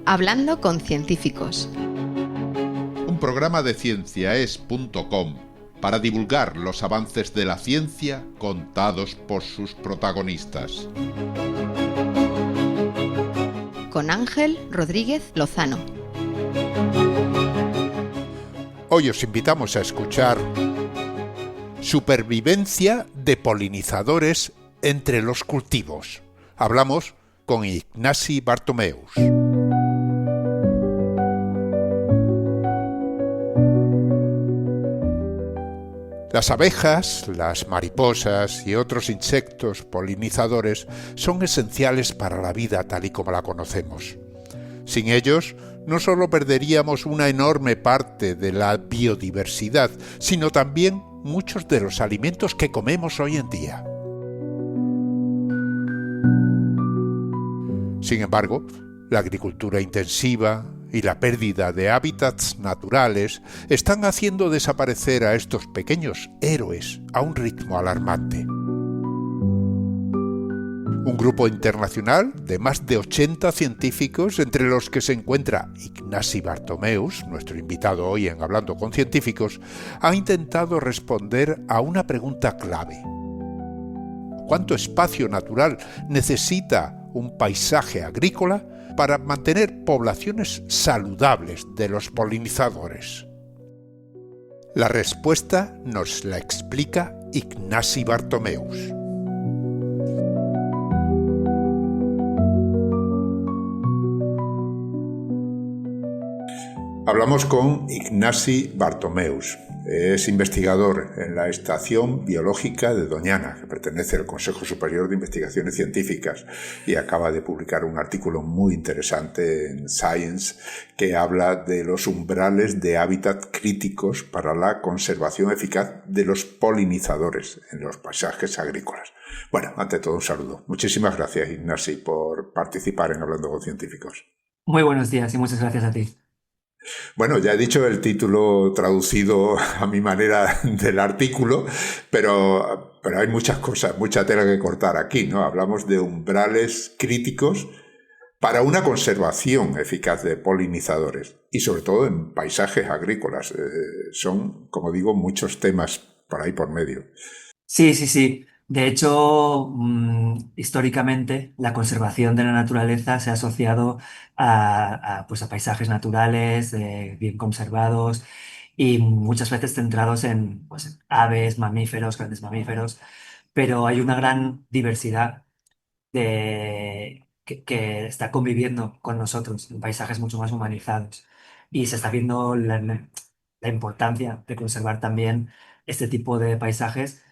Hablando con científicos. Un programa de cienciaes.com para divulgar los avances de la ciencia contados por sus protagonistas. Con Ángel Rodríguez Lozano. Hoy os invitamos a escuchar Supervivencia de polinizadores entre los cultivos. Hablamos con Ignasi Bartomeus. Las abejas, las mariposas y otros insectos polinizadores son esenciales para la vida tal y como la conocemos. Sin ellos, no solo perderíamos una enorme parte de la biodiversidad, sino también muchos de los alimentos que comemos hoy en día. Sin embargo, la agricultura intensiva y la pérdida de hábitats naturales están haciendo desaparecer a estos pequeños héroes a un ritmo alarmante. Un grupo internacional de más de 80 científicos, entre los que se encuentra Ignasi Bartomeus, nuestro invitado hoy en Hablando con Científicos, ha intentado responder a una pregunta clave. ¿Cuánto espacio natural necesita un paisaje agrícola para mantener poblaciones saludables de los polinizadores? La respuesta nos la explica Ignasi Bartomeus. Hablamos con Ignasi Bartomeus. Es investigador en la Estación Biológica de Doñana, que pertenece al Consejo Superior de Investigaciones Científicas, y acaba de publicar un artículo muy interesante en Science que habla de los umbrales de hábitat críticos para la conservación eficaz de los polinizadores en los paisajes agrícolas. Bueno, ante todo un saludo. Muchísimas gracias, Ignasi, por participar en Hablando con Científicos. Muy buenos días y muchas gracias a ti. Bueno, ya he dicho el título traducido a mi manera del artículo, pero hay muchas cosas, mucha tela que cortar aquí, ¿no? Hablamos de umbrales críticos para una conservación eficaz de polinizadores y sobre todo en paisajes agrícolas. Son, como digo, muchos temas por ahí por medio. Sí. De hecho, históricamente, la conservación de la naturaleza se ha asociado a paisajes naturales, bien conservados y muchas veces centrados en aves, mamíferos, grandes mamíferos, pero hay una gran diversidad que está conviviendo con nosotros en paisajes mucho más humanizados. Y se está viendo la importancia de conservar también este tipo de paisajes.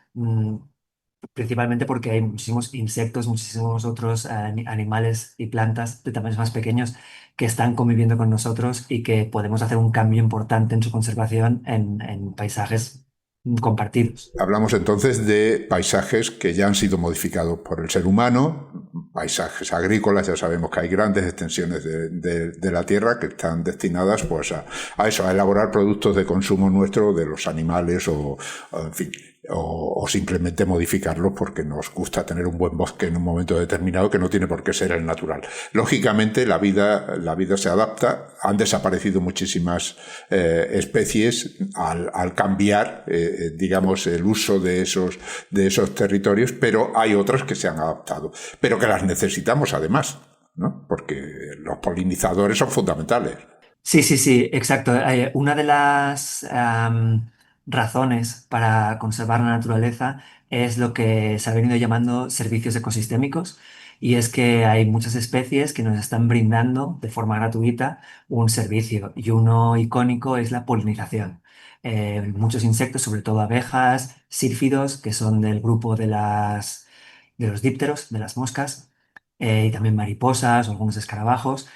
Principalmente porque hay muchísimos insectos, muchísimos otros animales y plantas de tamaños más pequeños que están conviviendo con nosotros y que podemos hacer un cambio importante en su conservación en paisajes compartidos. Hablamos entonces de paisajes que ya han sido modificados por el ser humano, paisajes agrícolas. Ya sabemos que hay grandes extensiones de la tierra que están destinadas pues a eso, a elaborar productos de consumo nuestro, de los animales en fin, o simplemente modificarlos porque nos gusta tener un buen bosque en un momento determinado que no tiene por qué ser el natural. Lógicamente la vida se adapta. Han desaparecido muchísimas especies al cambiar digamos el uso de esos territorios, pero hay otras que se han adaptado, pero que las necesitamos además, ¿no? Porque los polinizadores son fundamentales. Sí, exacto. Una de las razones para conservar la naturaleza es lo que se ha venido llamando servicios ecosistémicos, y es que hay muchas especies que nos están brindando de forma gratuita un servicio, y uno icónico es la polinización. Muchos insectos, sobre todo abejas, sílfidos, que son del grupo de los dípteros, de las moscas, y también mariposas o algunos escarabajos,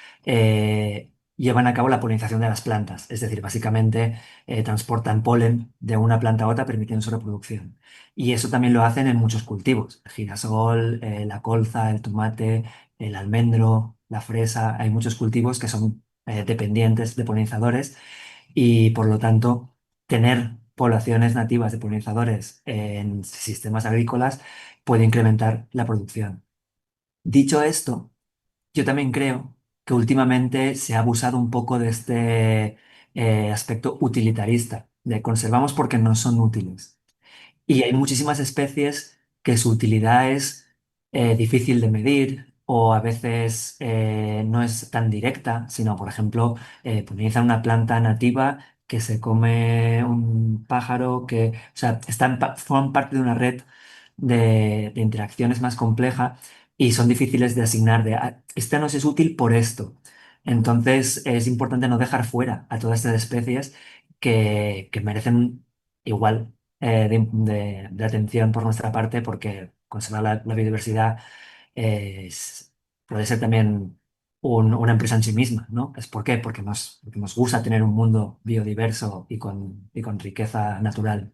llevan a cabo la polinización de las plantas, es decir, básicamente transportan polen de una planta a otra permitiendo su reproducción. Y eso también lo hacen en muchos cultivos: el girasol, la colza, el tomate, el almendro, la fresa. Hay muchos cultivos que son dependientes de polinizadores, y por lo tanto tener poblaciones nativas de polinizadores en sistemas agrícolas puede incrementar la producción. Dicho esto, yo también creo que últimamente se ha abusado un poco de este aspecto utilitarista, de conservamos porque no son útiles. Y hay muchísimas especies que su utilidad es difícil de medir o a veces no es tan directa, sino, por ejemplo, polinizan una planta nativa que se come un pájaro que, o sea, forman parte de una red de interacciones más compleja y son difíciles de asignar de, "Ah, este nos es útil por esto". Entonces, es importante no dejar fuera a todas estas especies que merecen igual de atención por nuestra parte, porque conservar la biodiversidad puede ser también una empresa en sí misma, ¿no? ¿Es por qué? Porque nos gusta tener un mundo biodiverso y con riqueza natural.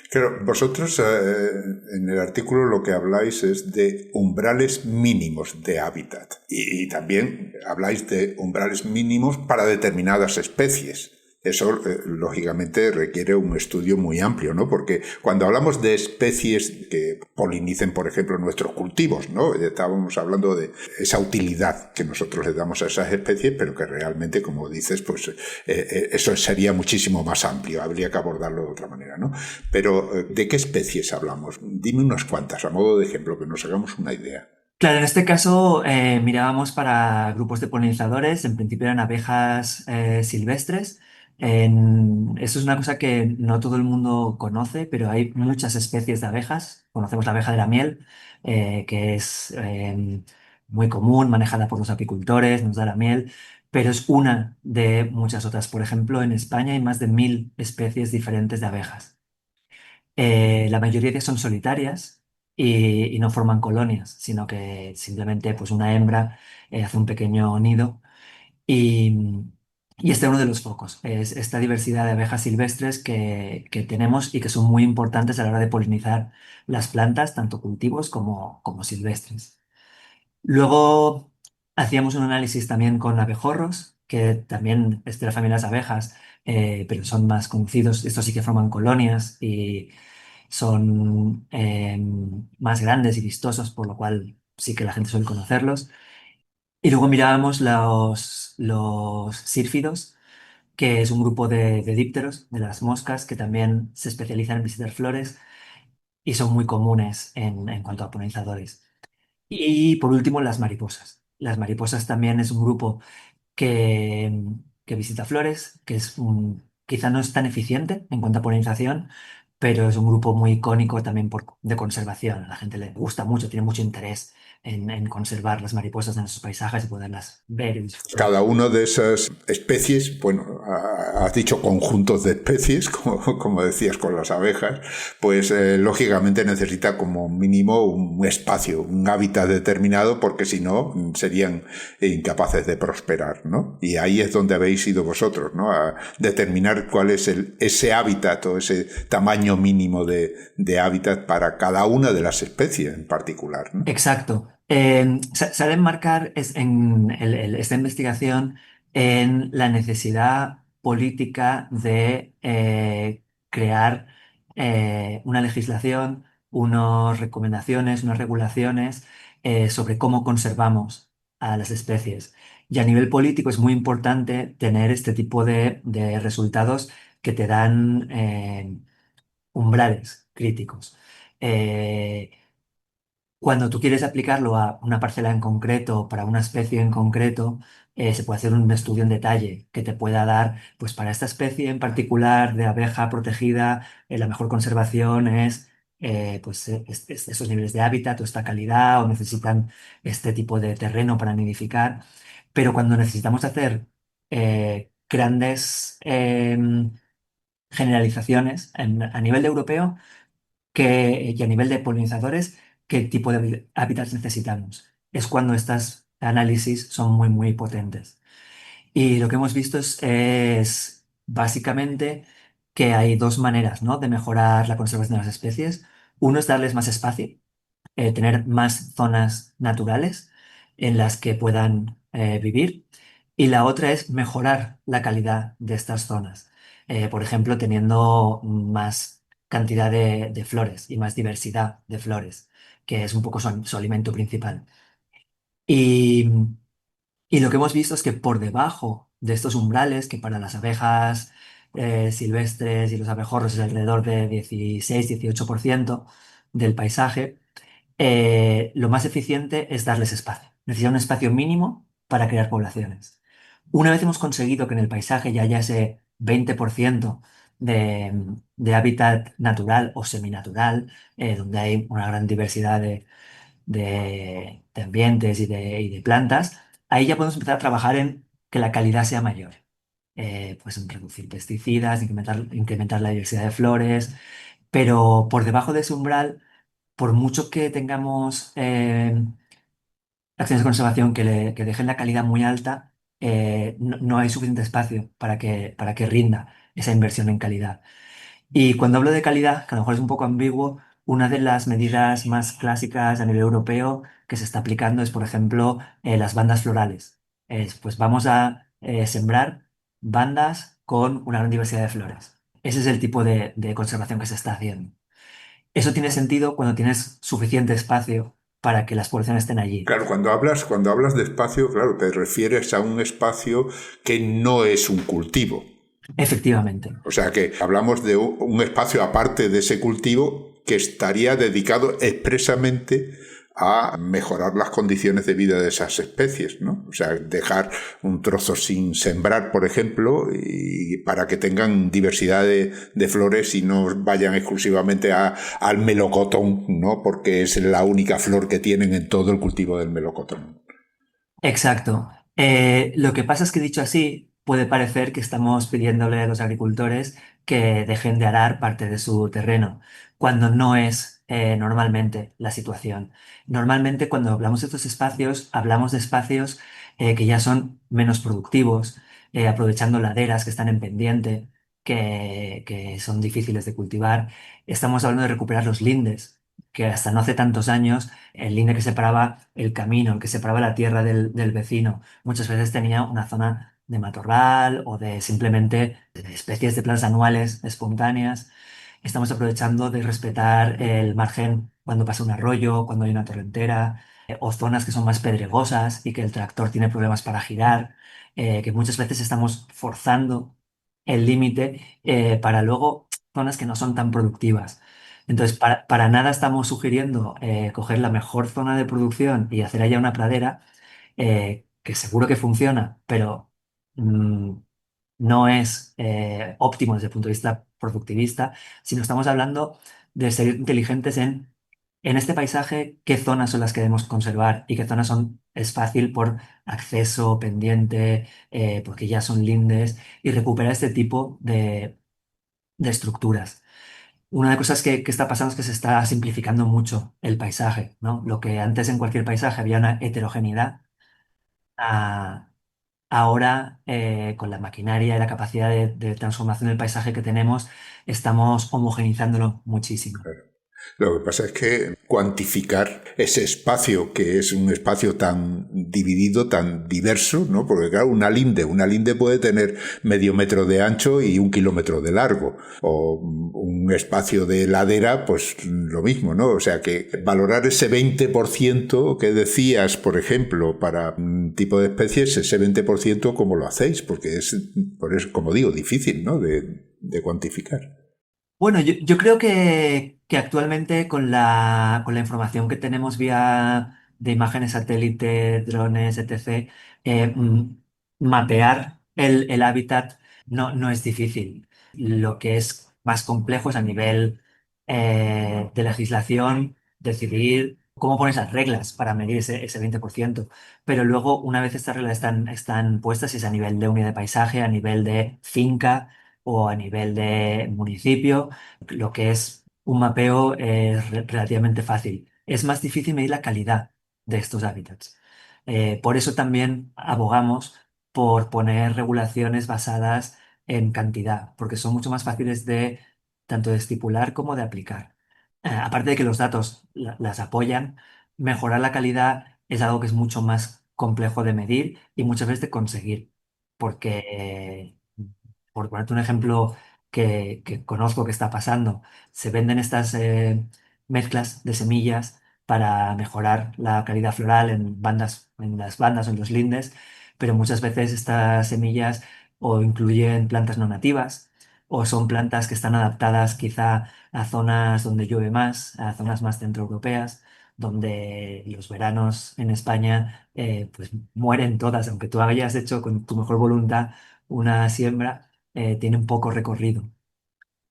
Claro, vosotros en el artículo lo que habláis es de umbrales mínimos de hábitat y también habláis de umbrales mínimos para determinadas especies. Eso, lógicamente, requiere un estudio muy amplio, ¿no? Porque cuando hablamos de especies que polinicen, por ejemplo, nuestros cultivos, ¿no? Estábamos hablando de esa utilidad que nosotros le damos a esas especies, pero que realmente, como dices, pues eso sería muchísimo más amplio. Habría que abordarlo de otra manera, ¿no? Pero, ¿de qué especies hablamos? Dime unas cuantas, a modo de ejemplo, que nos hagamos una idea. Claro, en este caso mirábamos para grupos de polinizadores, en principio eran abejas silvestres. Eso es una cosa que no todo el mundo conoce, pero hay muchas especies de abejas. Conocemos la abeja de la miel, que es muy común, manejada por los apicultores, nos da la miel, pero es una de muchas otras. Por ejemplo, en España hay más de 1000 especies diferentes de abejas. La mayoría de ellas son solitarias y no forman colonias, sino que simplemente pues, una hembra hace un pequeño nido y, y este es uno de los focos, es esta diversidad de abejas silvestres que tenemos y que son muy importantes a la hora de polinizar las plantas, tanto cultivos como silvestres. Luego hacíamos un análisis también con abejorros, que también es de la familia de las abejas, pero son más conocidos. Estos sí que forman colonias y son más grandes y vistosos, por lo cual sí que la gente suele conocerlos. Y luego mirábamos los sírfidos, que es un grupo de dípteros, de las moscas, que también se especializan en visitar flores y son muy comunes en cuanto a polinizadores. Y por último, las mariposas. Las mariposas también es un grupo que, que visita flores, quizá no es tan eficiente en cuanto a polinización, pero es un grupo muy icónico también de conservación. A la gente le gusta mucho, tiene mucho interés en conservar las mariposas en sus paisajes y poderlas ver y disfrutar. Cada una de esas especies, bueno, has dicho conjuntos de especies, como decías con las abejas, pues lógicamente necesita como mínimo un espacio, un hábitat determinado, porque si no serían incapaces de prosperar, ¿no? Y ahí es donde habéis ido vosotros, ¿no? A determinar cuál es ese hábitat o ese tamaño mínimo de hábitat para cada una de las especies en particular, ¿no? Exacto. Sale enmarcar esta investigación en la necesidad política de crear una legislación, unas recomendaciones, unas regulaciones sobre cómo conservamos a las especies. Y a nivel político es muy importante tener este tipo de resultados que te dan umbrales críticos. Eh, Cuando tú quieres aplicarlo a una parcela en concreto, para una especie en concreto, se puede hacer un estudio en detalle que te pueda dar, pues para esta especie en particular de abeja protegida, la mejor conservación es pues, esos niveles de hábitat o esta calidad, o necesitan este tipo de terreno para nidificar. Pero cuando necesitamos hacer grandes generalizaciones a nivel europeo, y a nivel de polinizadores, qué tipo de hábitats necesitamos. Es cuando estos análisis son muy, muy potentes. Y lo que hemos visto es básicamente que hay dos maneras, ¿no?, de mejorar la conservación de las especies. Uno es darles más espacio, tener más zonas naturales en las que puedan vivir. Y la otra es mejorar la calidad de estas zonas. Por ejemplo, teniendo más cantidad de flores y más diversidad de flores, que es un poco su alimento principal. Y Y lo que hemos visto es que por debajo de estos umbrales, que para las abejas silvestres y los abejorros es alrededor de 16-18% del paisaje, lo más eficiente es darles espacio. Necesitan un espacio mínimo para crear poblaciones. Una vez hemos conseguido que en el paisaje ya haya ese 20% de hábitat natural o seminatural, donde hay una gran diversidad de ambientes y de plantas, ahí ya podemos empezar a trabajar en que la calidad sea mayor. Pues en reducir pesticidas, incrementar la diversidad de flores, pero por debajo de ese umbral, por mucho que tengamos acciones de conservación que dejen la calidad muy alta, no hay suficiente espacio para que rinda esa inversión en calidad. Y cuando hablo de calidad, que a lo mejor es un poco ambiguo, una de las medidas más clásicas a nivel europeo que se está aplicando es, por ejemplo, las bandas florales. Pues vamos a sembrar bandas con una gran diversidad de flores. Ese es el tipo de conservación que se está haciendo. Eso tiene sentido cuando tienes suficiente espacio para que las poblaciones estén allí. Claro, cuando hablas de espacio, claro, te refieres a un espacio que no es un cultivo. Efectivamente. O sea que hablamos de un espacio aparte de ese cultivo que estaría dedicado expresamente a mejorar las condiciones de vida de esas especies, ¿no? O sea, dejar un trozo sin sembrar, por ejemplo, y para que tengan diversidad de flores y no vayan exclusivamente al melocotón, ¿no? Porque es la única flor que tienen en todo el cultivo del melocotón. Exacto. Lo que pasa es que dicho así, puede parecer que estamos pidiéndole a los agricultores que dejen de arar parte de su terreno, cuando no es normalmente la situación. Normalmente cuando hablamos de estos espacios, hablamos de espacios que ya son menos productivos, aprovechando laderas que están en pendiente, que son difíciles de cultivar. Estamos hablando de recuperar los lindes, que hasta no hace tantos años el linde que separaba el camino, el que separaba la tierra del vecino, muchas veces tenía una zona de matorral o de simplemente de especies de plantas anuales espontáneas. Estamos aprovechando de respetar el margen cuando pasa un arroyo, cuando hay una torrentera, o zonas que son más pedregosas y que el tractor tiene problemas para girar, que muchas veces estamos forzando el límite para luego zonas que no son tan productivas. Entonces, para nada estamos sugiriendo coger la mejor zona de producción y hacer allá una pradera, que seguro que funciona, pero mm, no es óptimo desde el punto de vista productivista, sino estamos hablando de ser inteligentes en este paisaje, qué zonas son las que debemos conservar y qué zonas es fácil por acceso, pendiente, porque ya son lindes, y recuperar este tipo de estructuras. Una de las cosas que está pasando es que se está simplificando mucho el paisaje, ¿no? Lo que antes en cualquier paisaje había una heterogeneidad, a- ahora con la maquinaria y la capacidad de transformación del paisaje que tenemos, estamos homogenizándolo muchísimo. Lo que pasa es que cuantificar ese espacio, que es un espacio tan dividido, tan diverso, ¿no? Porque claro, una linde puede tener medio metro de ancho y 1 kilómetro de largo. O un espacio de ladera, pues lo mismo, ¿no? O sea que valorar ese 20% que decías, por ejemplo, para un tipo de especies, ese 20%, ¿cómo lo hacéis? Porque por eso, como digo, difícil, ¿no? De cuantificar. Bueno, yo creo que actualmente con la información que tenemos vía de imágenes satélite, drones, etc., mapear el hábitat no es difícil. Lo que es más complejo es a nivel de legislación decidir cómo pones las reglas para medir ese 20%. Pero luego, una vez estas reglas están puestas, si es a nivel de unidad de paisaje, a nivel de finca o a nivel de municipio, lo que es un mapeo es relativamente fácil. Es más difícil medir la calidad de estos hábitats. Por eso también abogamos por poner regulaciones basadas en cantidad, porque son mucho más fáciles tanto de estipular como de aplicar. Aparte de que los datos las apoyan, mejorar la calidad es algo que es mucho más complejo de medir y muchas veces de conseguir, porque, por ponerte un ejemplo que conozco que está pasando, se venden estas mezclas de semillas para mejorar la calidad floral en las bandas o en los lindes, pero muchas veces estas semillas o incluyen plantas no nativas o son plantas que están adaptadas quizá a zonas donde llueve más, a zonas más centroeuropeas, donde los veranos en España pues mueren todas, aunque tú hayas hecho con tu mejor voluntad una siembra, tienen poco recorrido.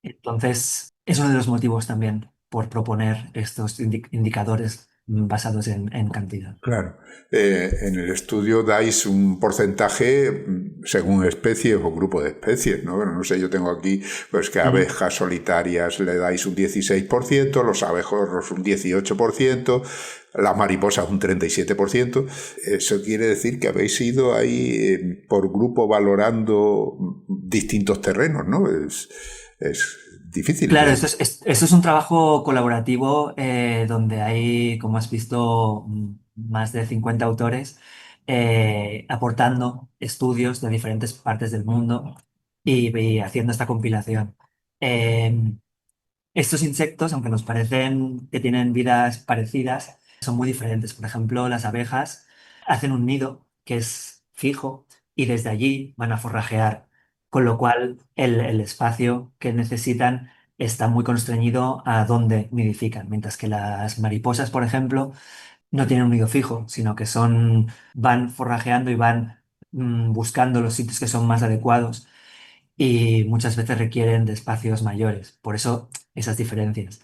Entonces, es uno de los motivos también por proponer estos indicadores basados en cantidad. Claro. En el estudio dais un porcentaje según especies o grupo de especies, ¿no? Bueno, no sé, yo tengo aquí pues que a abejas solitarias le dais un 16%, los abejorros un 18%, las mariposas un 37%. Eso quiere decir que habéis ido ahí por grupo valorando distintos terrenos, ¿no? Es difícil. Claro, esto es un trabajo colaborativo donde hay, como has visto, más de 50 autores aportando estudios de diferentes partes del mundo y haciendo esta compilación. Eh, Estos insectos, aunque nos parecen que tienen vidas parecidas, son muy diferentes. Por ejemplo, las abejas hacen un nido que es fijo y desde allí van a forrajear, con lo cual el espacio que necesitan está muy constreñido a dónde nidifican, mientras que las mariposas, por ejemplo, no tienen un nido fijo, sino que van forrajeando y van buscando los sitios que son más adecuados y muchas veces requieren de espacios mayores, por eso esas diferencias.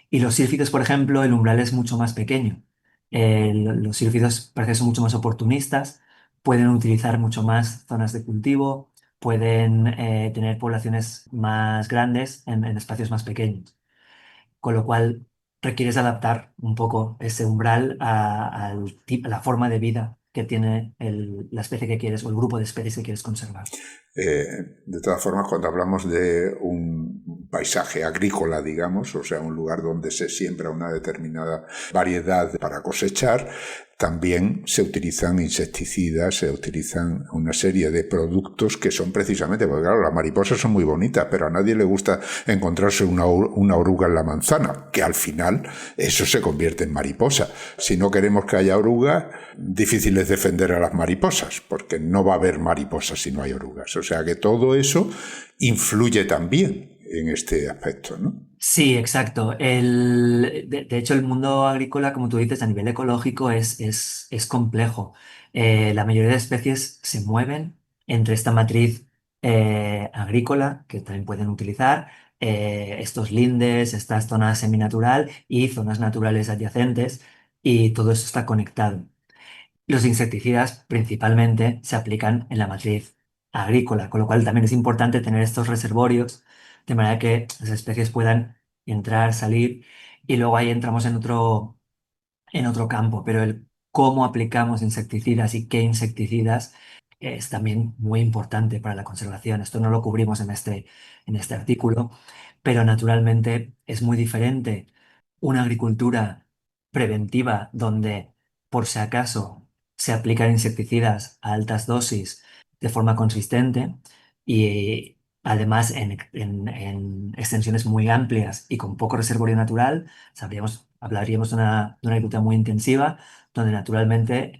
Y los sílfidos, por ejemplo, el umbral es mucho más pequeño. Los sílfidos parece que son mucho más oportunistas, pueden utilizar mucho más zonas de cultivo, pueden tener poblaciones más grandes en espacios más pequeños, con lo cual requieres adaptar un poco ese umbral a la forma de vida que tiene la especie que quieres o el grupo de especies que quieres conservar. De todas formas, cuando hablamos de un paisaje agrícola, digamos, o sea, un lugar donde se siembra una determinada variedad para cosechar, también se utilizan insecticidas, se utilizan una serie de productos que son precisamente, porque claro, las mariposas son muy bonitas, pero a nadie le gusta encontrarse una oruga en la manzana, que al final eso se convierte en mariposa. Si no queremos que haya orugas, difícil es defender a las mariposas, porque no va a haber mariposas si no hay orugas. O sea que todo eso influye también en este aspecto, ¿no? Sí, exacto. De hecho, el mundo agrícola, como tú dices, a nivel ecológico es complejo. La mayoría de especies se mueven entre esta matriz agrícola, que también pueden utilizar, estos lindes, estas zonas seminatural y zonas naturales adyacentes, y todo eso está conectado. Los insecticidas principalmente se aplican en la matriz agrícola, con lo cual también es importante tener estos reservorios de manera que las especies puedan entrar, salir y luego ahí entramos en otro campo, pero el cómo aplicamos insecticidas y qué insecticidas es también muy importante para la conservación. Esto no lo cubrimos en este artículo, pero naturalmente es muy diferente una agricultura preventiva donde, por si acaso, se aplican insecticidas a altas dosis de forma consistente y además en extensiones muy amplias y con poco reservorio natural, hablaríamos de una agricultura muy intensiva, donde naturalmente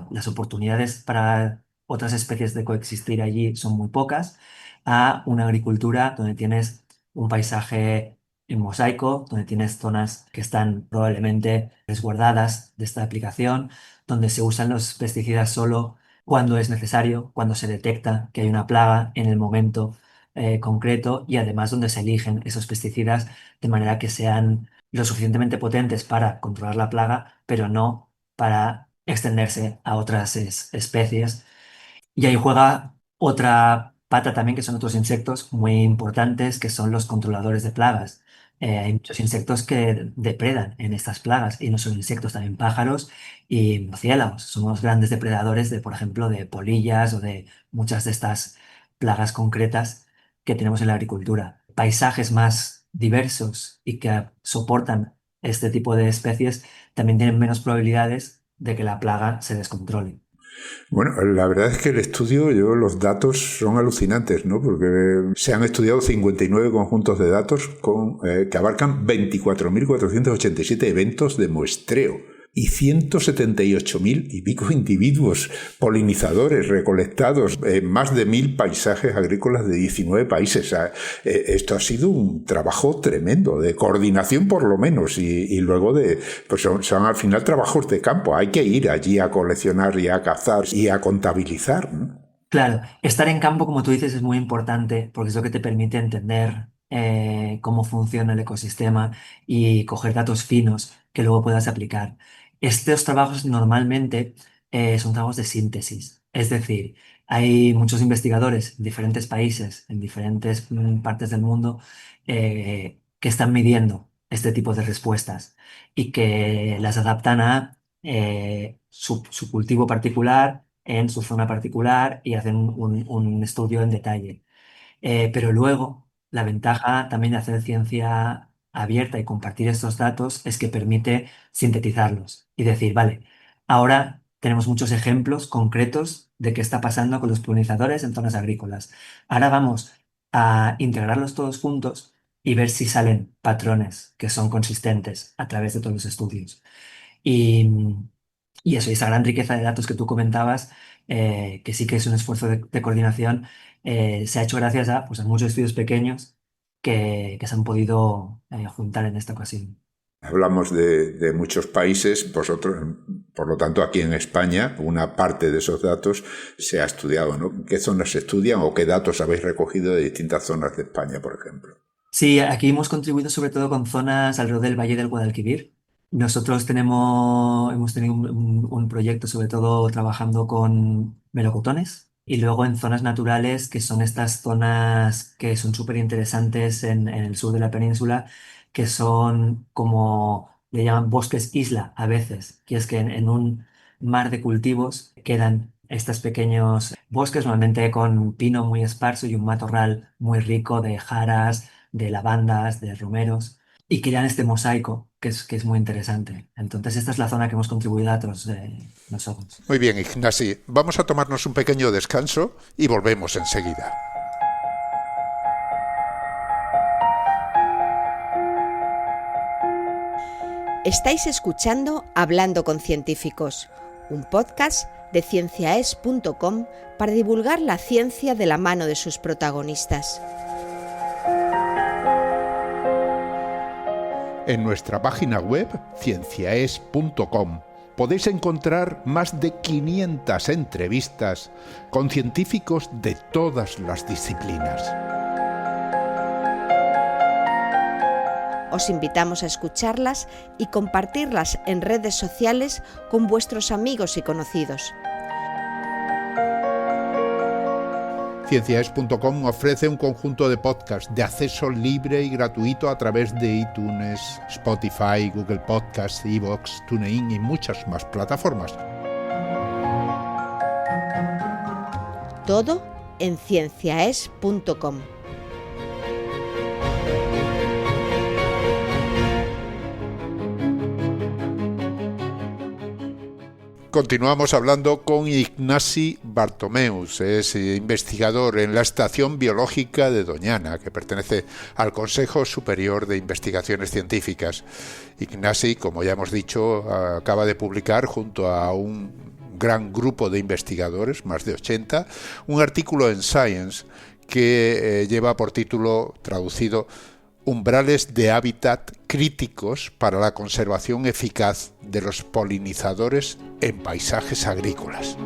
las oportunidades para otras especies de coexistir allí son muy pocas, a una agricultura donde tienes un paisaje en mosaico, donde tienes zonas que están probablemente resguardadas de esta aplicación, donde se usan los pesticidas solo cuando es necesario, cuando se detecta que hay una plaga en el momento concreto y además donde se eligen esos pesticidas de manera que sean lo suficientemente potentes para controlar la plaga, pero no para extenderse a otras especies. Y ahí juega otra pata también, que son otros insectos muy importantes, que son los controladores de plagas. Hay muchos insectos que depredan en estas plagas, y no solo insectos, también pájaros y murciélagos. Somos grandes depredadores de, por ejemplo, de polillas o de muchas de estas plagas concretas que tenemos en la agricultura. Paisajes más diversos y que soportan este tipo de especies también tienen menos probabilidades de que la plaga se descontrole. Bueno, la verdad es que el estudio, los datos son alucinantes, ¿no? Porque se han estudiado 59 conjuntos de datos que abarcan 24.487 eventos de muestreo. y 178.000 y pico individuos polinizadores recolectados en más de 1.000 paisajes agrícolas de 19 países. O sea, esto ha sido un trabajo tremendo, de coordinación por lo menos, y luego pues son al final trabajos de campo. Hay que ir allí a coleccionar y a cazar y a contabilizar, ¿no? Claro, estar en campo, como tú dices, es muy importante porque es lo que te permite entender cómo funciona el ecosistema y coger datos finos que luego puedas aplicar. Estos trabajos normalmente son trabajos de síntesis, es decir, hay muchos investigadores en diferentes países, en diferentes partes del mundo, que están midiendo este tipo de respuestas y que las adaptan a su cultivo particular en su zona particular y hacen un estudio en detalle. Pero luego, la ventaja también de hacer ciencia abierta y compartir estos datos es que permite sintetizarlos y decir, vale, ahora tenemos muchos ejemplos concretos de qué está pasando con los polinizadores en zonas agrícolas. Ahora vamos a integrarlos todos juntos y ver si salen patrones que son consistentes a través de todos los estudios. Y, y eso, y esa gran riqueza de datos que tú comentabas, que sí que es un esfuerzo de coordinación, se ha hecho gracias a, pues, a muchos estudios pequeños que se han podido juntar en esta ocasión. Hablamos de muchos países, vosotros, por lo tanto, aquí en España, una parte de esos datos se ha estudiado, ¿no? ¿Qué zonas se estudian o qué datos habéis recogido de distintas zonas de España, por ejemplo? Sí, aquí hemos contribuido sobre todo con zonas alrededor del Valle del Guadalquivir. Nosotros hemos tenido un proyecto sobre todo trabajando con melocotones y luego en zonas naturales que son estas zonas que son súper interesantes en el sur de la península, que son como le llaman bosques isla a veces, que es que en un mar de cultivos quedan estos pequeños bosques, normalmente con pino muy esparso y un matorral muy rico de jaras, de lavandas, de romeros, y crean este mosaico que es muy interesante. Entonces, esta es la zona que hemos contribuido a todos nosotros. Muy bien, Ignasi, vamos a tomarnos un pequeño descanso y volvemos enseguida. Estáis escuchando Hablando con Científicos, un podcast de cienciaes.com para divulgar la ciencia de la mano de sus protagonistas. En nuestra página web, cienciaes.com, podéis encontrar más de 500 entrevistas con científicos de todas las disciplinas. Os invitamos a escucharlas y compartirlas en redes sociales con vuestros amigos y conocidos. Cienciaes.com ofrece un conjunto de podcasts de acceso libre y gratuito a través de iTunes, Spotify, Google Podcasts, iVoox, TuneIn y muchas más plataformas. Todo en cienciaes.com. Continuamos hablando con Ignasi Bartomeus, es investigador en la Estación Biológica de Doñana, que pertenece al Consejo Superior de Investigaciones Científicas. Ignasi, como ya hemos dicho, acaba de publicar junto a un gran grupo de investigadores, más de 80, un artículo en Science que lleva por título traducido Umbrales de hábitat críticos para la conservación eficaz de los polinizadores en paisajes agrícolas.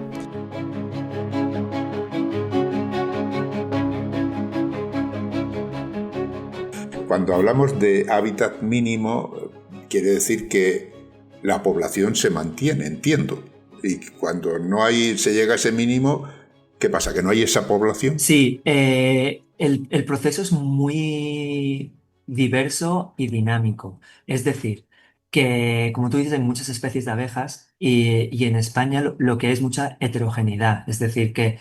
Cuando hablamos de hábitat mínimo, quiere decir que la población se mantiene, entiendo. Y cuando se llega a ese mínimo, ¿qué pasa? ¿Que no hay esa población? Sí, el proceso es muy diverso y dinámico. Es decir, que como tú dices, hay muchas especies de abejas y en España lo que es mucha heterogeneidad. Es decir, que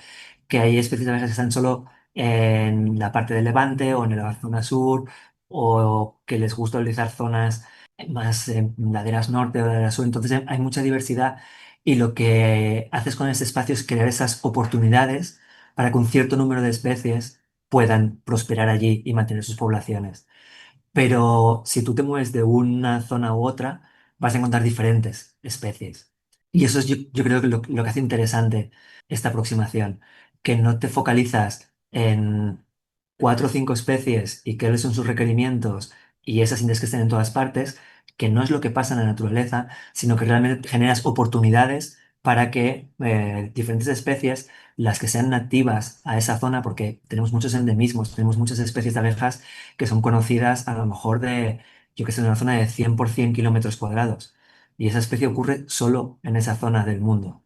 hay especies de abejas que están solo en la parte de Levante o en la zona sur o que les gusta utilizar zonas más laderas norte o laderas sur. Entonces hay mucha diversidad y lo que haces con ese espacio es crear esas oportunidades para que un cierto número de especies puedan prosperar allí y mantener sus poblaciones. Pero si tú te mueves de una zona u otra, vas a encontrar diferentes especies. Y eso es yo creo que lo que hace interesante esta aproximación, que no te focalizas en cuatro o cinco especies y cuáles son sus requerimientos y esas tienes que estén en todas partes, que no es lo que pasa en la naturaleza, sino que realmente generas oportunidades para que diferentes especies, las que sean nativas a esa zona, porque tenemos muchos endemismos, tenemos muchas especies de abejas que son conocidas a lo mejor de, yo que sé, de una zona de 100 por 100 kilómetros cuadrados. Y esa especie ocurre solo en esa zona del mundo.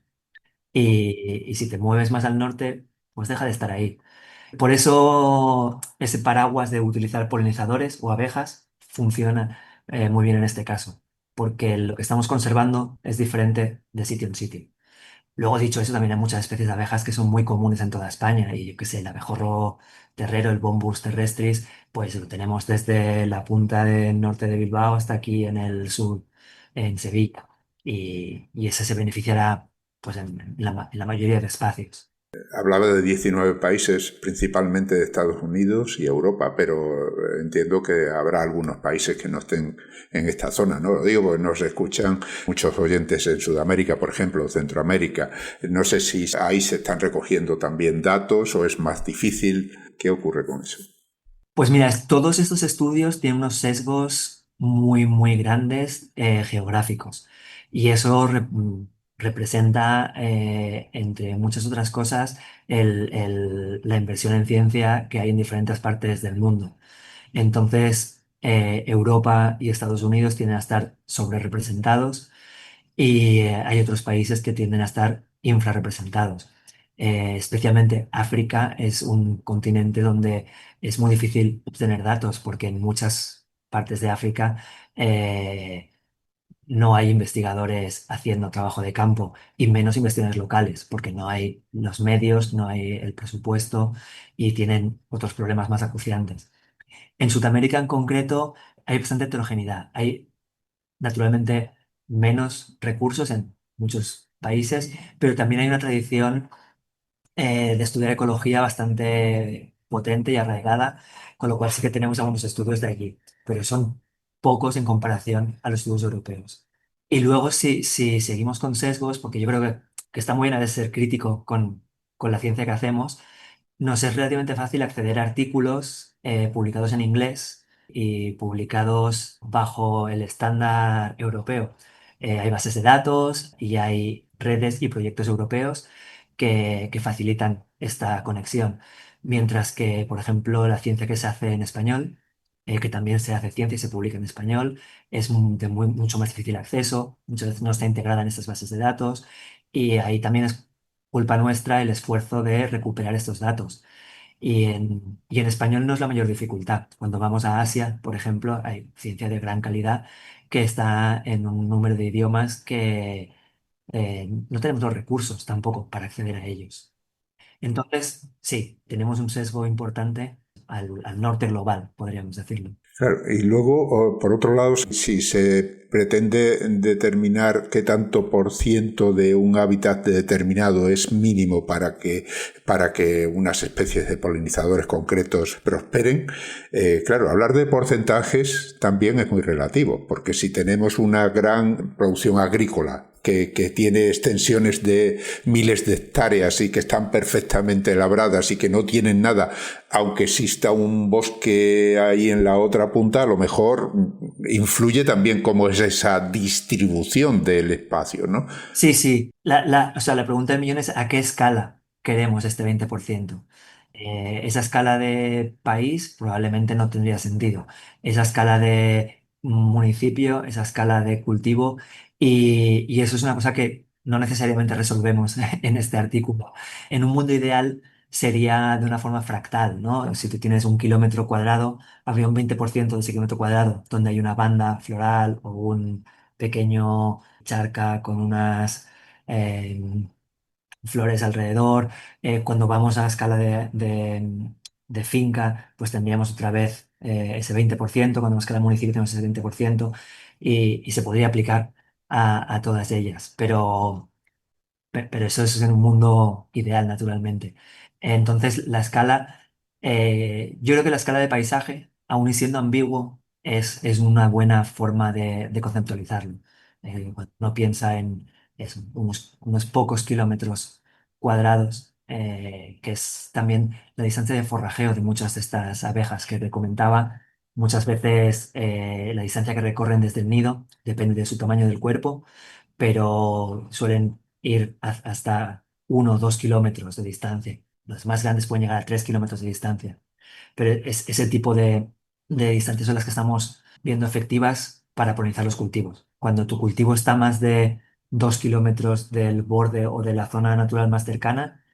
Y si te mueves más al norte, pues deja de estar ahí. Por eso ese paraguas de utilizar polinizadores o abejas funciona muy bien en este caso, porque lo que estamos conservando es diferente de sitio en sitio. Luego, dicho eso, también hay muchas especies de abejas que son muy comunes en toda España, y yo qué sé, el abejorro terrero, el Bombus terrestris, pues lo tenemos desde la punta del norte de Bilbao hasta aquí en el sur, en Sevilla, y ese se beneficiará pues en la mayoría de espacios. Hablaba de 19 países, principalmente de Estados Unidos y Europa, pero entiendo que habrá algunos países que no estén en esta zona, ¿no? Lo digo porque nos escuchan muchos oyentes en Sudamérica, por ejemplo, Centroamérica. No sé si ahí se están recogiendo también datos o es más difícil. ¿Qué ocurre con eso? Pues mira, todos estos estudios tienen unos sesgos muy, muy grandes geográficos, y eso representa, entre muchas otras cosas, la inversión en ciencia que hay en diferentes partes del mundo. Entonces, Europa y Estados Unidos tienden a estar sobre representados, y hay otros países que tienden a estar infrarrepresentados. Especialmente África es un continente donde es muy difícil obtener datos, porque en muchas partes de África eh, no hay investigadores haciendo trabajo de campo, y menos investigadores locales, porque no hay los medios, no hay el presupuesto y tienen otros problemas más acuciantes. En Sudamérica en concreto hay bastante heterogeneidad. Hay naturalmente menos recursos en muchos países, pero también hay una tradición de estudiar ecología bastante potente y arraigada, con lo cual sí que tenemos algunos estudios de allí, pero son pocos en comparación a los estudios europeos. Y luego, si seguimos con sesgos, porque yo creo que está muy bien a veces ser crítico con la ciencia que hacemos, nos es relativamente fácil acceder a artículos publicados en inglés y publicados bajo el estándar europeo. Hay bases de datos y hay redes y proyectos europeos que facilitan esta conexión. Mientras que, por ejemplo, la ciencia que se hace en español, que también se hace ciencia y se publica en español, es de mucho más difícil acceso, muchas veces no está integrada en estas bases de datos, y ahí también es culpa nuestra el esfuerzo de recuperar estos datos. Y en español no es la mayor dificultad. Cuando vamos a Asia, por ejemplo, hay ciencia de gran calidad que está en un número de idiomas que no tenemos los recursos tampoco para acceder a ellos. Entonces, sí, tenemos un sesgo importante al norte global, podríamos decirlo. Claro, y luego, por otro lado, si se pretende determinar qué tanto por ciento de un hábitat determinado es mínimo para que unas especies de polinizadores concretos prosperen, claro, hablar de porcentajes también es muy relativo, porque si tenemos una gran producción agrícola que tiene extensiones de miles de hectáreas y que están perfectamente labradas y que no tienen nada, aunque exista un bosque ahí en la otra punta, a lo mejor influye también cómo es esa distribución del espacio, ¿no? Sí, sí. O sea, la pregunta del millón es ¿a qué escala queremos este 20%? Esa escala de país probablemente no tendría sentido. Esa escala de municipio, esa escala de cultivo, y eso es una cosa que no necesariamente resolvemos en este artículo. En un mundo ideal sería de una forma fractal, ¿no? Si tú tienes un kilómetro cuadrado, habría un 20% de ese kilómetro cuadrado donde hay una banda floral o un pequeño charca con unas eh, flores alrededor. Cuando vamos a escala de finca, pues tendríamos otra vez ese 20%. Cuando vamos a escala de municipio tenemos ese 20%, y se podría aplicar a todas ellas. Pero eso es en un mundo ideal, naturalmente. Entonces, yo creo que la escala de paisaje, aun y siendo ambiguo, es una buena forma de conceptualizarlo. Cuando uno piensa en unos pocos kilómetros cuadrados, que es también la distancia de forrajeo de muchas de estas abejas que te comentaba. Muchas veces la distancia que recorren desde el nido depende de su tamaño del cuerpo, pero suelen ir hasta 1 o 2 kilómetros de distancia. Los más grandes pueden llegar a 3 kilómetros de distancia. Pero ese tipo de distancias son las que estamos viendo efectivas para polinizar los cultivos. Cuando tu cultivo está más de 2 kilómetros del borde o de la zona natural más cercana,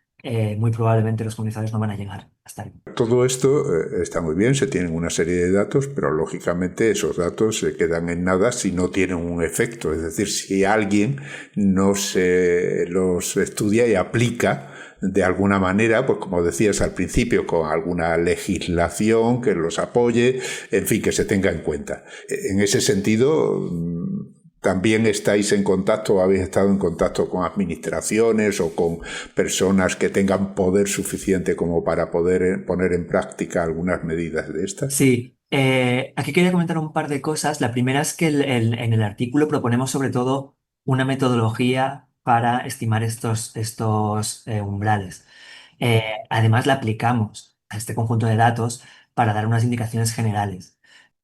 muy probablemente los polinizadores no van a llegar hasta ahí. Todo esto está muy bien, se tienen una serie de datos, pero lógicamente esos datos se quedan en nada si no tienen un efecto. Es decir, si alguien no se los estudia y aplica de alguna manera, pues como decías al principio, con alguna legislación que los apoye, en fin, que se tenga en cuenta. En ese sentido, también estáis en contacto o habéis estado en contacto con administraciones o con personas que tengan poder suficiente como para poder poner en práctica algunas medidas de estas. Sí, aquí quería comentar un par de cosas. La primera es que en el artículo proponemos sobre todo una metodología para estimar estos umbrales. Además, la aplicamos a este conjunto de datos para dar unas indicaciones generales.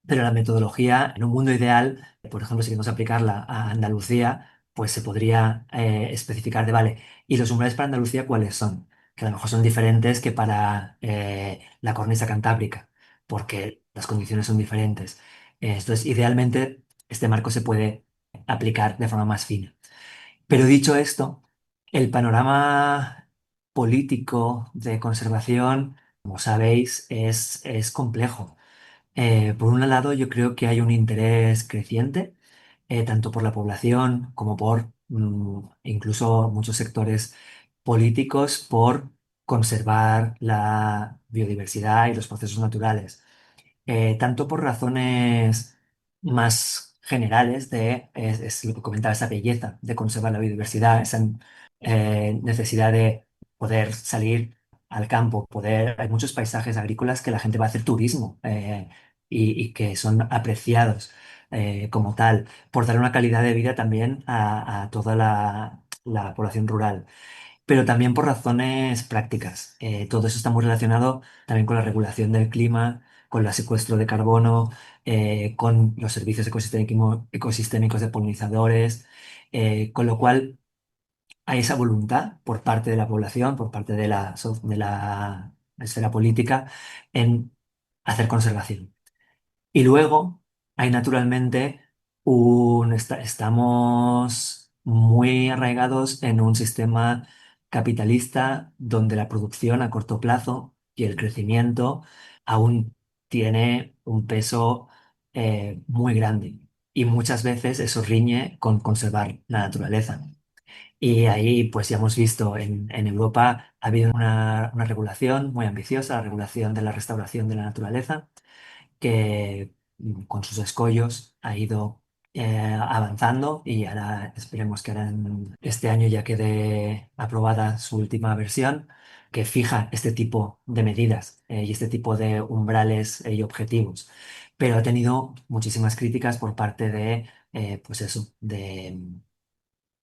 Pero la metodología, en un mundo ideal, por ejemplo, si queremos aplicarla a Andalucía, pues se podría especificar de, vale, ¿y los umbrales para Andalucía cuáles son? Que a lo mejor son diferentes que para la cornisa cantábrica, porque las condiciones son diferentes. Entonces, idealmente, este marco se puede aplicar de forma más fina. Pero dicho esto, el panorama político de conservación, como sabéis, es complejo. Por un lado, yo creo que hay un interés creciente, tanto por la población como por incluso muchos sectores políticos, por conservar la biodiversidad y los procesos naturales. Tanto por razones más generales es lo que comentaba, esa belleza de conservar la biodiversidad, esa necesidad de poder salir al campo, hay muchos paisajes agrícolas que la gente va a hacer turismo y que son apreciados como tal, por dar una calidad de vida también a toda la población rural, pero también por razones prácticas. Todo eso está muy relacionado también con la regulación del clima, con el secuestro de carbono, con los servicios ecosistémicos de polinizadores, con lo cual hay esa voluntad por parte de la población, por parte de la esfera política, en hacer conservación. Y luego hay naturalmente estamos muy arraigados en un sistema capitalista donde la producción a corto plazo y el crecimiento aún tiene un peso muy grande. Y muchas veces eso riñe con conservar la naturaleza. Y ahí, pues ya hemos visto en Europa ha habido una regulación muy ambiciosa, la regulación de la restauración de la naturaleza que con sus escollos ha ido avanzando y ahora esperemos que ahora este año ya quede aprobada su última versión que fija este tipo de medidas y este tipo de umbrales y objetivos. Pero ha tenido muchísimas críticas por parte pues eso, de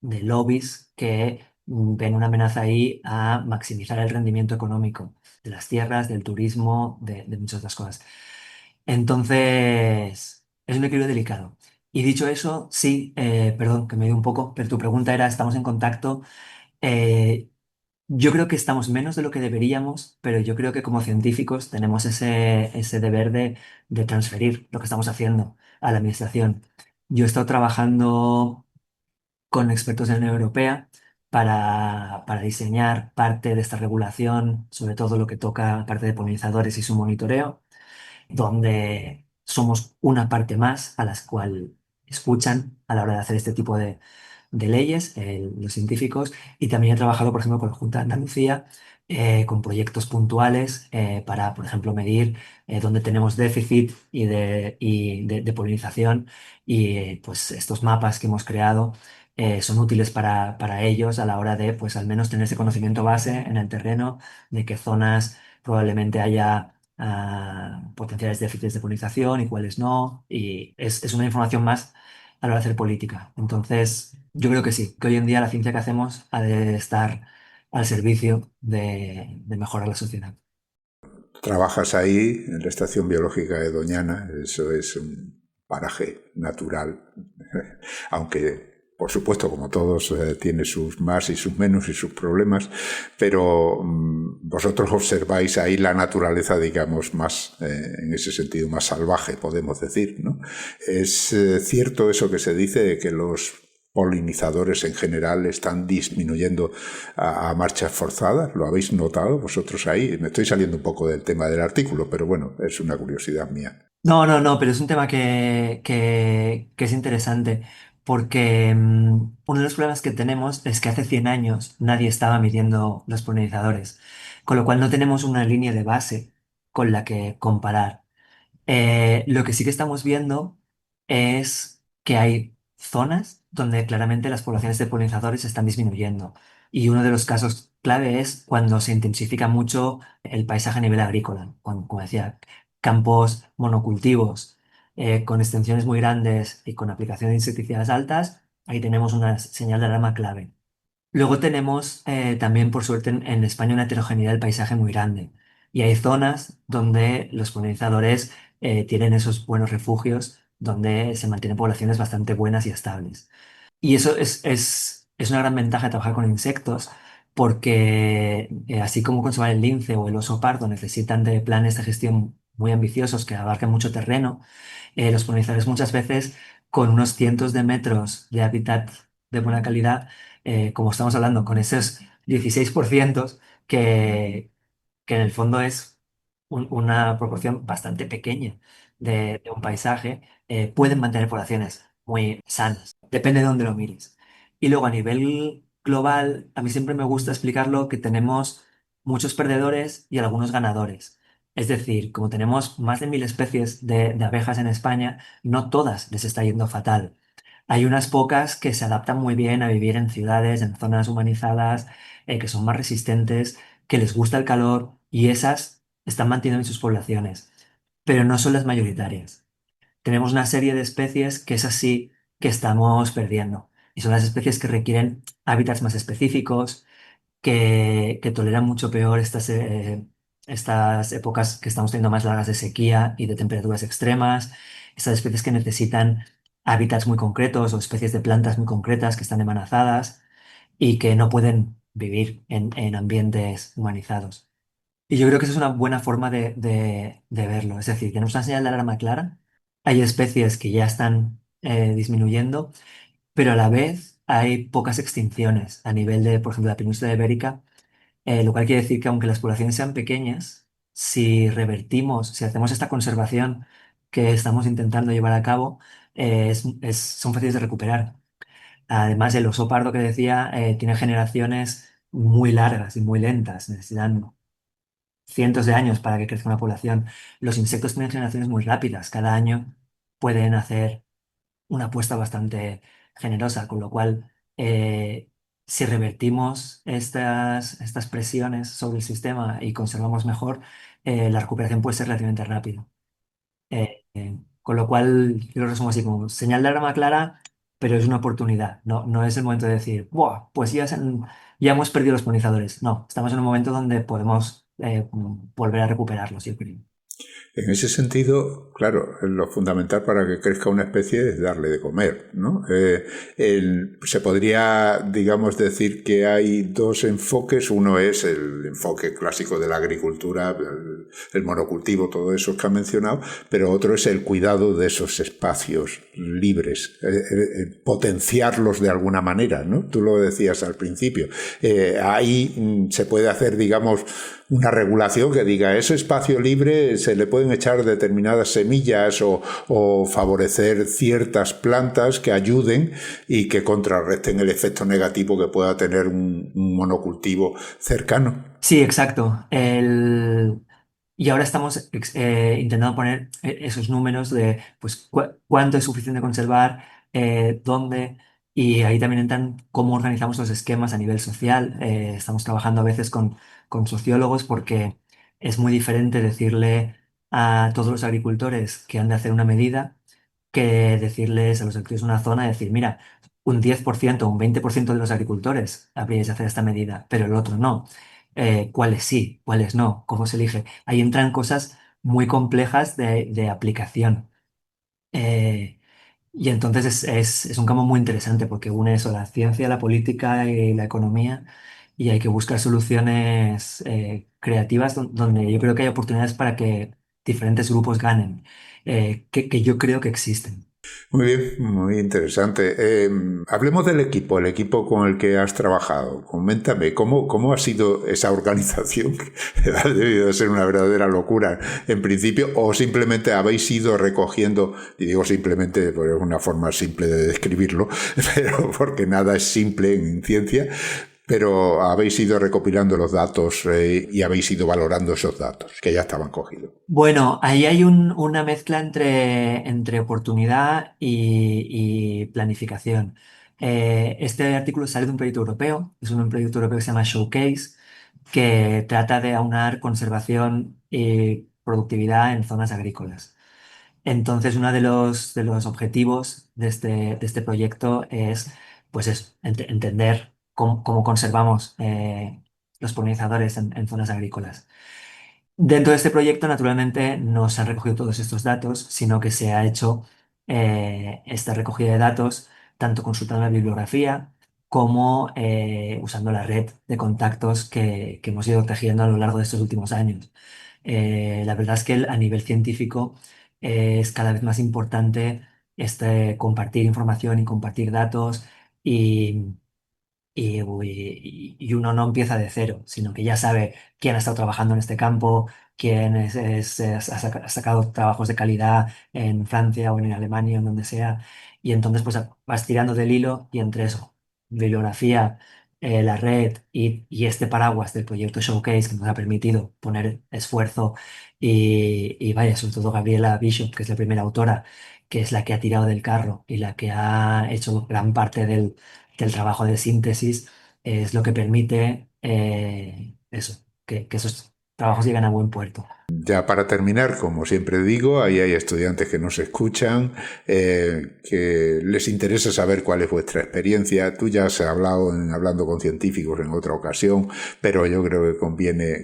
lobbies que ven una amenaza ahí a maximizar el rendimiento económico de las tierras, del turismo, de muchas otras cosas. Entonces, es un equilibrio delicado. Y dicho eso, sí, perdón, que me dio un poco, pero tu pregunta era, ¿estamos en contacto? Eh, yo creo que estamos menos de lo que deberíamos, pero yo creo que como científicos tenemos ese deber de transferir lo que estamos haciendo a la administración. Yo he estado trabajando con expertos de la Unión Europea para diseñar parte de esta regulación, sobre todo lo que toca parte de polinizadores y su monitoreo, donde somos una parte más a las cual escuchan a la hora de hacer este tipo de leyes, los científicos, y también he trabajado, por ejemplo, con la Junta de Andalucía, con proyectos puntuales para, por ejemplo, medir dónde tenemos déficit y de polinización, y pues estos mapas que hemos creado son útiles para ellos a la hora de, pues al menos tener ese conocimiento base en el terreno de qué zonas probablemente haya potenciales déficits de polinización y cuáles no. Y es una información más a la hora de hacer política. Entonces, yo creo que sí, que hoy en día la ciencia que hacemos ha de estar al servicio de mejorar la sociedad. Trabajas ahí en la Estación Biológica de Doñana, eso es un paraje natural, aunque por supuesto como todos tiene sus más y sus menos y sus problemas, pero vosotros observáis ahí la naturaleza, digamos, más en ese sentido más salvaje, podemos decir, ¿no? Es cierto eso que se dice de que los polinizadores en general están disminuyendo a marchas forzadas. ¿Lo habéis notado vosotros ahí? Me estoy saliendo un poco del tema del artículo, pero bueno, es una curiosidad mía. No, no, no, pero es un tema que es interesante porque uno de los problemas que tenemos es que hace 100 años nadie estaba midiendo los polinizadores, con lo cual no tenemos una línea de base con la que comparar. Lo que sí que estamos viendo es que hay zonas donde claramente las poblaciones de polinizadores están disminuyendo. Y uno de los casos clave es cuando se intensifica mucho el paisaje a nivel agrícola, como decía, campos monocultivos con extensiones muy grandes y con aplicación de insecticidas altas, ahí tenemos una señal de alarma clave. Luego tenemos también, por suerte, en España una heterogeneidad del paisaje muy grande. Y hay zonas donde los polinizadores tienen esos buenos refugios, donde se mantienen poblaciones bastante buenas y estables. Y eso es una gran ventaja de trabajar con insectos, porque así como conservar el lince o el oso pardo necesitan de planes de gestión muy ambiciosos que abarcan mucho terreno, los polinizadores muchas veces con unos cientos de metros de hábitat de buena calidad, como estamos hablando, con esos 16% que, que en el fondo es una proporción bastante pequeña de un paisaje, pueden mantener poblaciones muy sanas. Depende de dónde lo mires. Y luego a nivel global, a mí siempre me gusta explicarlo que tenemos muchos perdedores y algunos ganadores. Es decir, como tenemos más de 1.000 especies de abejas en España, no todas les está yendo fatal. Hay unas pocas que se adaptan muy bien a vivir en ciudades, en zonas humanizadas, que son más resistentes, que les gusta el calor y esas están manteniendo en sus poblaciones, pero no son las mayoritarias. Tenemos una serie de especies que es así que estamos perdiendo y son las especies que requieren hábitats más específicos, que toleran mucho peor estas épocas que estamos teniendo más largas de sequía y de temperaturas extremas, estas especies que necesitan hábitats muy concretos o especies de plantas muy concretas que están amenazadas y que no pueden vivir en ambientes humanizados. Y yo creo que esa es una buena forma de verlo. Es decir, tenemos una señal de alarma clara. Hay especies que ya están disminuyendo, pero a la vez hay pocas extinciones a nivel de, por ejemplo, la península ibérica, lo cual quiere decir que aunque las poblaciones sean pequeñas, si revertimos, si hacemos esta conservación que estamos intentando llevar a cabo, son fáciles de recuperar. Además, el oso pardo que decía tiene generaciones muy largas y muy lentas, necesitan cientos de años para que crezca una población. Los insectos tienen generaciones muy rápidas, cada año pueden hacer una apuesta bastante generosa, con lo cual, si revertimos estas presiones sobre el sistema y conservamos mejor, la recuperación puede ser relativamente rápida. Con lo cual, yo lo resumo así como señal de alarma clara, pero es una oportunidad. No, no es el momento de decir, "Buah, pues ya hemos perdido los polinizadores". No, estamos en un momento donde podemos volver a recuperarlos, yo creo. En ese sentido, claro, lo fundamental para que crezca una especie es darle de comer, ¿no? Se podría, digamos, decir que hay dos enfoques. Uno es el enfoque clásico de la agricultura, el monocultivo, todo eso que ha mencionado, pero otro es el cuidado de esos espacios libres, potenciarlos de alguna manera, ¿no? Tú lo decías al principio. Ahí se puede hacer, digamos, una regulación que diga ese espacio libre se le pueden echar determinadas semillas o favorecer ciertas plantas que ayuden y que contrarresten el efecto negativo que pueda tener un monocultivo cercano. Sí, exacto. Y ahora estamos intentando poner esos números de pues, cuánto es suficiente conservar, dónde, y ahí también entran cómo organizamos los esquemas a nivel social. Estamos trabajando a veces con sociólogos porque es muy diferente decirle a todos los agricultores que han de hacer una medida que decirles a los agricultores de una zona, decir, mira, un 10%, un 20% de los agricultores habríais de hacer esta medida, pero el otro no. ¿Cuáles sí, cuáles no? ¿Cómo se elige? Ahí entran cosas muy complejas de aplicación. Eh, y entonces es un campo muy interesante porque une eso, la ciencia, la política y la economía, y hay que buscar soluciones creativas donde yo creo que hay oportunidades para que diferentes grupos ganen, que yo creo que existen. Muy bien, muy interesante. Hablemos del equipo, el equipo con el que has trabajado. Coméntame, ¿cómo ha sido esa organización? Ha debido de ser una verdadera locura en principio, o simplemente habéis ido recogiendo, y digo simplemente, porque es una forma simple de describirlo, pero porque nada es simple en ciencia, pero habéis ido recopilando los datos y habéis ido valorando esos datos que ya estaban cogidos. Bueno, ahí hay una mezcla entre oportunidad y planificación. Este artículo sale de un proyecto europeo, es un proyecto europeo que se llama Showcase, que trata de aunar conservación y productividad en zonas agrícolas. Entonces, uno de los objetivos de este proyecto es, pues entender cómo conservamos los polinizadores en zonas agrícolas. Dentro de este proyecto, naturalmente, no se han recogido todos estos datos, sino que se ha hecho esta recogida de datos tanto consultando la bibliografía como usando la red de contactos que hemos ido tejiendo a lo largo de estos últimos años. La verdad es que a nivel científico es cada vez más importante compartir información y compartir datos y uno no empieza de cero, sino que ya sabe quién ha estado trabajando en este campo, quién ha sacado trabajos de calidad en Francia o en Alemania, en donde sea, y entonces pues vas tirando del hilo y entre eso, bibliografía, la red y este paraguas del proyecto Showcase que nos ha permitido poner esfuerzo y vaya, sobre todo Gabriela Bishop, que es la primera autora, que es la que ha tirado del carro y la que ha hecho gran parte del trabajo de síntesis es lo que permite eso, que esos trabajos lleguen a buen puerto. Ya para terminar, como siempre digo, ahí hay estudiantes que nos escuchan, que les interesa saber cuál es vuestra experiencia. Tú ya has hablado hablando con científicos en otra ocasión, pero yo creo que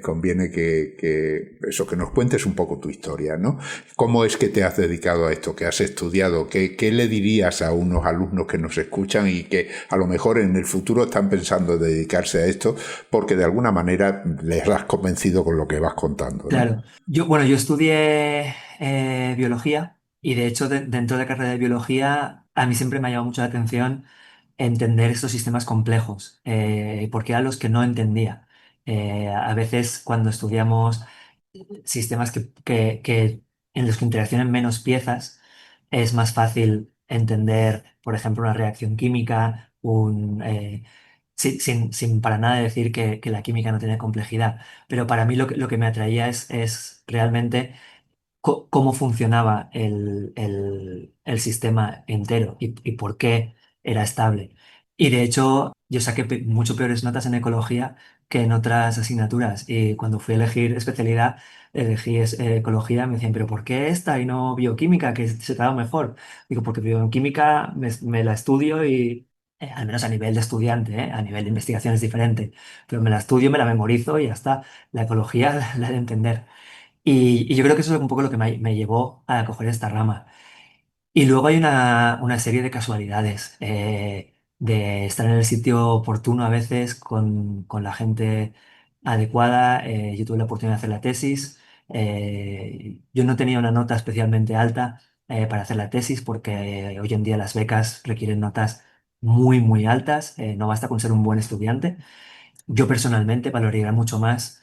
conviene que nos cuentes un poco tu historia, ¿no? ¿Cómo es que te has dedicado a esto? ¿Qué has estudiado? ¿Qué le dirías a unos alumnos que nos escuchan y que a lo mejor en el futuro están pensando en dedicarse a esto porque de alguna manera les has convencido con lo que vas contando, ¿no? Claro, yo estudié biología y de hecho dentro de la carrera de biología a mí siempre me ha llamado mucho la atención entender estos sistemas complejos, porque eran los que no entendía. A veces cuando estudiamos sistemas en los que interaccionan menos piezas, es más fácil entender, por ejemplo, una reacción química, sin para nada decir que la química no tiene complejidad. Pero para mí lo que me atraía es realmente cómo funcionaba el sistema entero y por qué era estable. Y de hecho, yo saqué mucho peores notas en ecología que en otras asignaturas. Y cuando fui a elegir especialidad, elegí ecología, me decían, ¿pero por qué esta y no bioquímica, que se te ha dado mejor? Digo, porque bioquímica me la estudio y, al menos a nivel de estudiante, a nivel de investigación es diferente, pero me la estudio, me la memorizo y ya está. La ecología la he de entender. Y yo creo que eso es un poco lo que me llevó a coger esta rama. Y luego hay una serie de casualidades, de estar en el sitio oportuno a veces con la gente adecuada. Yo tuve la oportunidad de hacer la tesis. Yo no tenía una nota especialmente alta para hacer la tesis porque hoy en día las becas requieren notas muy, muy altas. No basta con ser un buen estudiante. Yo personalmente valoraría mucho más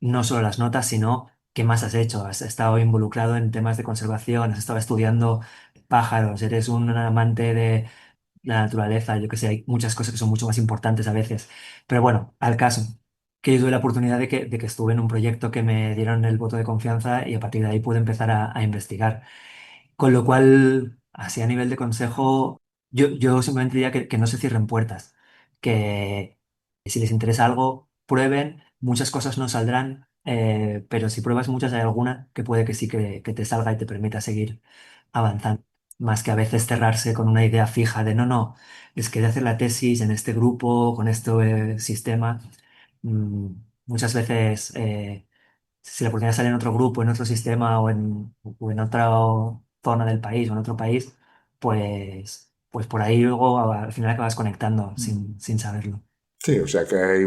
no solo las notas, sino qué más has hecho. Has estado involucrado en temas de conservación, has estado estudiando pájaros, eres un amante de la naturaleza, yo que sé, hay muchas cosas que son mucho más importantes a veces. Pero bueno, al caso, que yo tuve la oportunidad de que estuve en un proyecto que me dieron el voto de confianza y a partir de ahí pude empezar a investigar. Con lo cual, así a nivel de consejo, yo simplemente diría que no se cierren puertas, que si les interesa algo, prueben, muchas cosas no saldrán, pero si pruebas muchas hay alguna que puede que sí que te salga y te permita seguir avanzando. más que a veces cerrarse con una idea fija de no, es que de hacer la tesis en este grupo, con este sistema. Mm, Muchas veces, si la oportunidad sale en otro grupo, en otro sistema o en otra zona del país o en otro país, pues por ahí luego al final acabas conectando sin saberlo. Sí, o sea que hay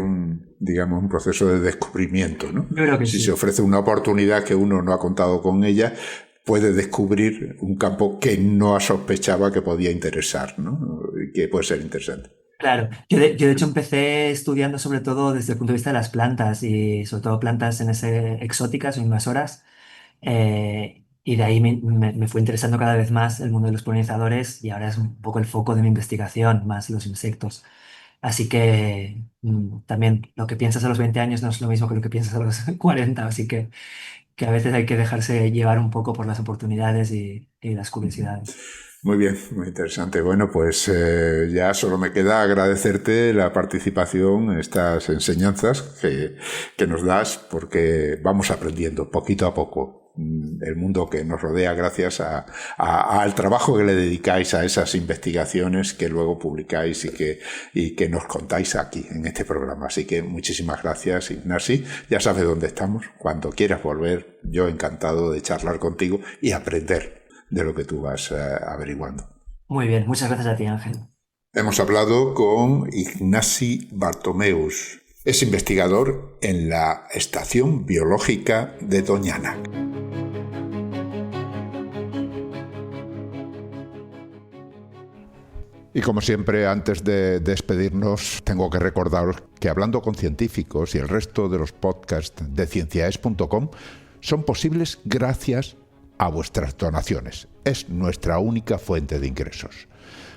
digamos, un proceso de descubrimiento, ¿no? Yo creo que Si se sí. ofrece una oportunidad que uno no ha contado con ella, puede descubrir un campo que no sospechaba que podía interesar, ¿no? Y que puede ser interesante. Claro, yo de hecho empecé estudiando sobre todo desde el punto de vista de las plantas y sobre todo plantas exóticas o invasoras. Y de ahí me fue interesando cada vez más el mundo de los polinizadores y ahora es un poco el foco de mi investigación, más los insectos. Así que también lo que piensas a los 20 años no es lo mismo que lo que piensas a los 40, así que a veces hay que dejarse llevar un poco por las oportunidades y las curiosidades. Muy bien, muy interesante. Bueno, pues ya solo me queda agradecerte la participación en estas enseñanzas que nos das, porque vamos aprendiendo poquito a poco el mundo que nos rodea gracias al trabajo que le dedicáis a esas investigaciones que luego publicáis y que nos contáis aquí en este programa. Así que muchísimas gracias, Ignasi. Ya sabes dónde estamos. Cuando quieras volver, yo encantado de charlar contigo y aprender de lo que tú vas averiguando. Muy bien, muchas gracias a ti, Ángel. Hemos hablado con Ignasi Bartomeus. Es investigador en la Estación Biológica de Doñana. Y como siempre, antes de despedirnos, tengo que recordaros que Hablando con Científicos y el resto de los podcasts de cienciaes.com son posibles gracias a vuestras donaciones. Es nuestra única fuente de ingresos.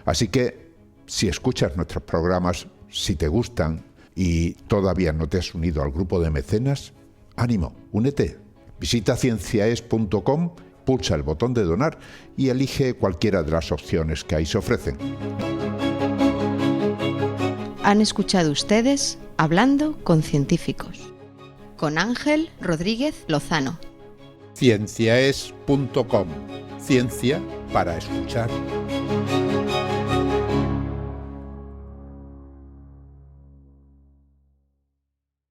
Así que, si escuchas nuestros programas, si te gustan y todavía no te has unido al grupo de mecenas, ánimo, únete. Visita cienciaes.com, pulsa el botón de donar y elige cualquiera de las opciones que ahí se ofrecen. Han escuchado ustedes Hablando con Científicos, con Ángel Rodríguez Lozano. Cienciaes.com. Ciencia para escuchar.